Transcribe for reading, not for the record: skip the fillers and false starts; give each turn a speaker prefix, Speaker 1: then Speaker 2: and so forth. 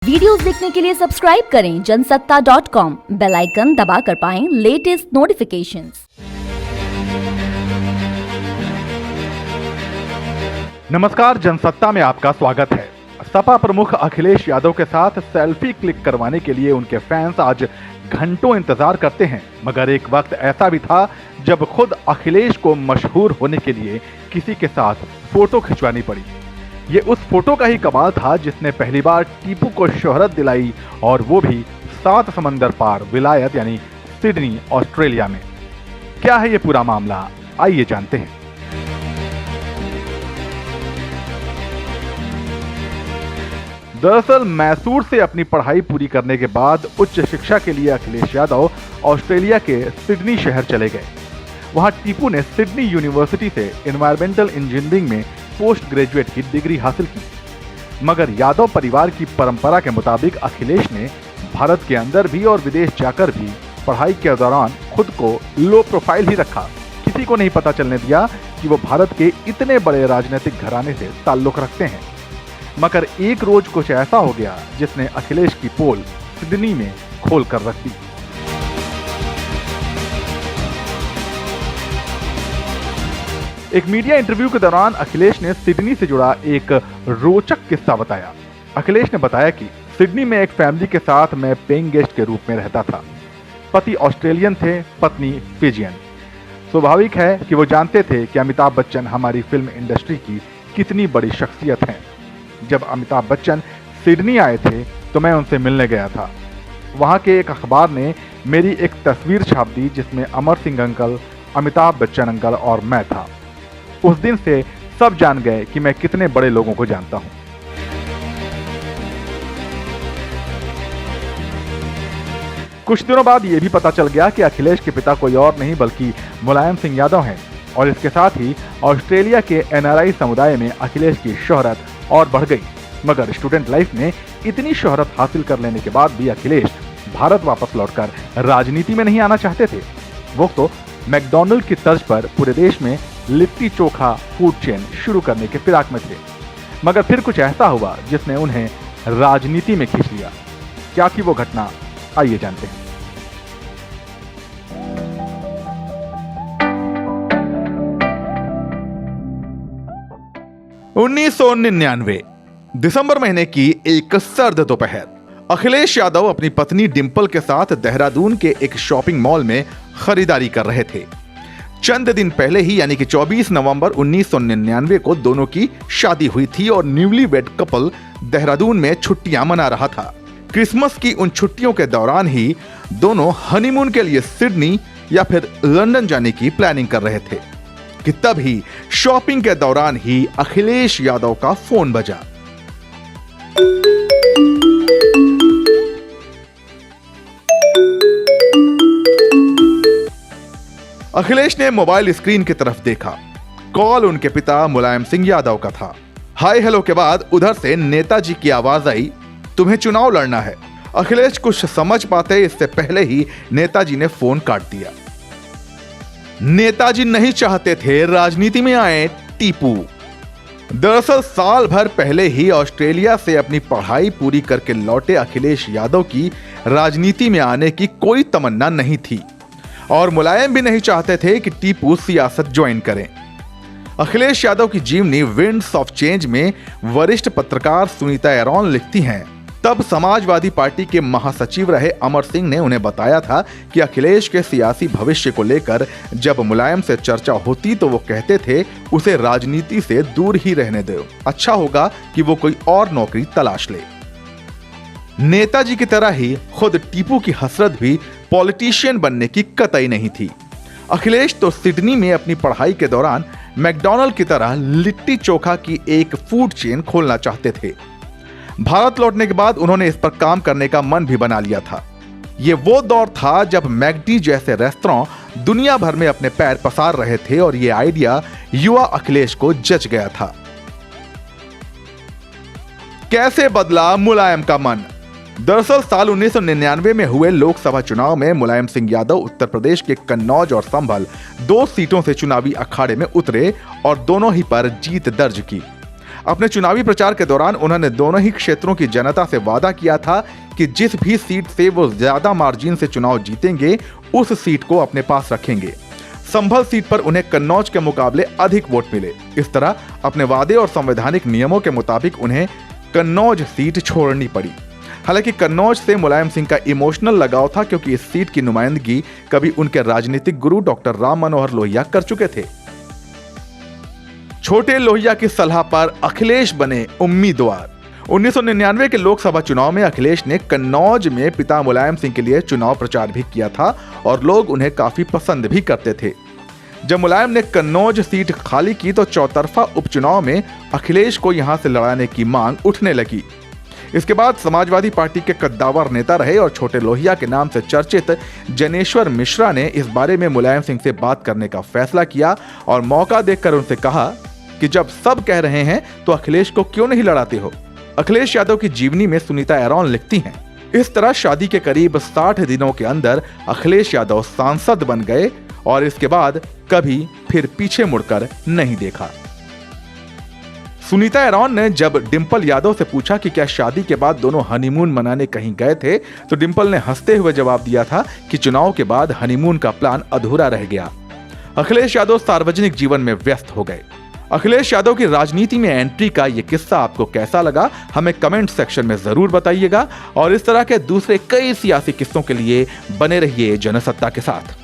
Speaker 1: Videos देखने के लिए सब्सक्राइब करें जनसत्ता.com, बेल आइकन दबाकर पाएं लेटेस्ट नोटिफिकेशंस।
Speaker 2: नमस्कार, जनसत्ता में आपका स्वागत है। सपा प्रमुख अखिलेश यादव के साथ सेल्फी क्लिक करवाने के लिए उनके फैंस आज घंटों इंतजार करते हैं, मगर एक वक्त ऐसा भी था जब खुद अखिलेश को मशहूर होने के लिए किसी के साथ फोटो खिंचवानी पड़ी। ये उस फोटो का ही कमाल था जिसने पहली बार टीपू को शोहरत दिलाई, और वो भी 7 समंदर पार विलायत यानी सिडनी, ऑस्ट्रेलिया में। क्या है ये पूरा मामला, आइए जानते हैं। दरअसल मैसूर से अपनी पढ़ाई पूरी करने के बाद उच्च शिक्षा के लिए अखिलेश यादव ऑस्ट्रेलिया के सिडनी शहर चले गए। वहां टीपू ने सिडनी यूनिवर्सिटी से एनवायरमेंटल इंजीनियरिंग में पोस्ट ग्रेजुएट की डिग्री हासिल की, मगर यादव परिवार की परंपरा के मुताबिक अखिलेश ने भारत के अंदर भी और विदेश जाकर भी पढ़ाई के दौरान खुद को लो प्रोफाइल ही रखा। किसी को नहीं पता चलने दिया कि वो भारत के इतने बड़े राजनीतिक घराने से ताल्लुक रखते हैं। मगर एक रोज कुछ ऐसा हो गया जिसने अखिलेश की पोल सिडनी में खोल कर रख दी। एक मीडिया इंटरव्यू के दौरान अखिलेश ने सिडनी से जुड़ा एक रोचक किस्सा बताया। अखिलेश ने बताया कि सिडनी में एक फैमिली के साथ मैं पेइंग गेस्ट के रूप में रहता था। पति ऑस्ट्रेलियन थे, पत्नी फिजियन। स्वाभाविक है कि वो जानते थे कि अमिताभ बच्चन हमारी फिल्म इंडस्ट्री की कितनी बड़ी शख्सियत हैं। जब अमिताभ बच्चन सिडनी आए थे तो मैं उनसे मिलने गया था। वहाँ के एक अखबार ने मेरी एक तस्वीर छाप दी जिसमें अमर सिंह अंकल, अमिताभ बच्चन अंकल और मैं था। उस दिन से सब जान गए कि मैं कितने बड़े लोगों को जानता हूं। कुछ दिनों बाद यह भी पता चल गया कि अखिलेश के पिता कोई और नहीं बल्कि मुलायम सिंह यादव हैं, और इसके साथ ही ऑस्ट्रेलिया के एनआरआई समुदाय में अखिलेश की शोहरत और बढ़ गई। मगर स्टूडेंट लाइफ में इतनी शोहरत हासिल कर लेने के बाद भी अखिलेश भारत वापस लौटकर राजनीति में नहीं आना चाहते थे। वो तो मैकडॉनल्ड की तर्ज पर पूरे देश में लिट्टी चोखा फूड चेन शुरू करने के फिराक में थे। मगर फिर कुछ ऐसा हुआ जिसने उन्हें राजनीति में खींच लिया। क्या थी वो घटना, आइए जानते हैं। उन्नीस दिसंबर महीने की एक सर्द दोपहर, अखिलेश यादव अपनी पत्नी डिंपल के साथ देहरादून के एक शॉपिंग मॉल में खरीदारी कर रहे थे। चंद दिन पहले ही यानी कि 24 नवंबर 1999 को दोनों की शादी हुई थी और न्यूली वेड कपल देहरादून में छुट्टियां मना रहा था। क्रिसमस की उन छुट्टियों के दौरान ही दोनों हनीमून के लिए सिडनी या फिर लंदन जाने की प्लानिंग कर रहे थे कि तभी शॉपिंग के दौरान ही अखिलेश यादव का फोन बजा। अखिलेश ने मोबाइल स्क्रीन की तरफ देखा। कॉल उनके पिता मुलायम सिंह यादव का था। हाय हेलो के बाद उधर से नेताजी की आवाज आई, तुम्हें चुनाव लड़ना है। अखिलेश कुछ समझ पाते इससे पहले ही नेताजी ने फोन काट दिया। नेताजी नहीं चाहते थे राजनीति में आए टीपू। दरअसल साल भर पहले ही ऑस्ट्रेलिया से अपनी पढ़ाई पूरी करके लौटे अखिलेश यादव की राजनीति में आने की कोई तमन्ना नहीं थी, और मुलायम भी नहीं चाहते थे कि टीपू सियासत ज्वाइन करें। अखिलेश यादव की जीवनी विंड्स ऑफ चेंज में वरिष्ठ पत्रकार सुनीता एरोन लिखती हैं, तब समाजवादी पार्टी के महासचिव रहे अमर सिंह ने उन्हें बताया था कि अखिलेश के सियासी भविष्य को लेकर जब मुलायम से चर्चा होती तो वो कहते थे उसे राजनीति से दूर ही रहने दो, अच्छा होगा कि वो कोई और नौकरी तलाश ले। नेताजी की तरह ही खुद टीपू की हसरत भी पॉलिटिशियन बनने की कतई नहीं थी। अखिलेश तो सिडनी में अपनी पढ़ाई के दौरान मैकडॉनल्ड की तरह लिट्टी चोखा की एक फूड चेन खोलना चाहते थे। भारत लौटने के बाद उन्होंने इस पर काम करने का मन भी बना लिया था। ये वो दौर था जब मैकडी जैसे रेस्तरां दुनिया भर में अपने पैर पसार रहे थे, और ये आइडिया युवा अखिलेश को जच गया था। कैसे बदला मुलायम का मन? दरअसल साल 1999 में हुए लोकसभा चुनाव में मुलायम सिंह यादव उत्तर प्रदेश के कन्नौज और संभल 2 सीटों से चुनावी अखाड़े में उतरे और दोनों ही पर जीत दर्ज की। अपने चुनावी प्रचार के दौरान उन्होंने दोनों ही क्षेत्रों की जनता से वादा किया था कि जिस भी सीट से वो ज्यादा मार्जिन से चुनाव जीतेंगे उस सीट को अपने पास रखेंगे। संभल सीट पर उन्हें कन्नौज के मुकाबले अधिक वोट मिले। इस तरह अपने वादे और संवैधानिक नियमों के मुताबिक उन्हें कन्नौज सीट छोड़नी पड़ी। हालांकि कन्नौज से मुलायम सिंह का इमोशनल लगाव था, क्योंकि इस सीट की नुमाइंदगी कभी उनके राजनीतिक गुरु डॉक्टर राम मनोहर लोहिया कर चुके थे। छोटे लोहिया की सलाह पर अखिलेश बने उम्मीदवार। 1999 के लोकसभा चुनाव में अखिलेश ने कन्नौज में पिता मुलायम सिंह के लिए चुनाव प्रचार भी किया था और लोग उन्हें काफी पसंद भी करते थे। जब मुलायम ने कन्नौज सीट खाली की तो चौतरफा उपचुनाव में अखिलेश को यहां से लड़ाने की मांग उठने लगी। इसके बाद समाजवादी पार्टी के कद्दावर नेता रहे और छोटे लोहिया के नाम से चर्चित जनेश्वर मिश्रा ने इस बारे में मुलायम सिंह से बात करने का फैसला किया और मौका देखकर उनसे कहा कि जब सब कह रहे हैं तो अखिलेश को क्यों नहीं लड़ाते हो। अखिलेश यादव की जीवनी में सुनीता एरॉन लिखती हैं, इस तरह शादी के करीब 60 दिनों के अंदर अखिलेश यादव सांसद बन गए और इसके बाद कभी फिर पीछे मुड़कर नहीं देखा। सुनीता एरॉन ने जब डिंपल यादव से पूछा कि क्या शादी के बाद दोनों हनीमून मनाने कहीं गए थे, तो डिंपल ने हंसते हुए जवाब दिया था कि चुनाव के बाद हनीमून का प्लान अधूरा रह गया। अखिलेश यादव सार्वजनिक जीवन में व्यस्त हो गए। अखिलेश यादव की राजनीति में एंट्री का यह किस्सा आपको कैसा लगा, हमें कमेंट सेक्शन में जरूर बताइएगा और इस तरह के दूसरे कई सियासी किस्सों के लिए बने रहिए जनसत्ता के साथ।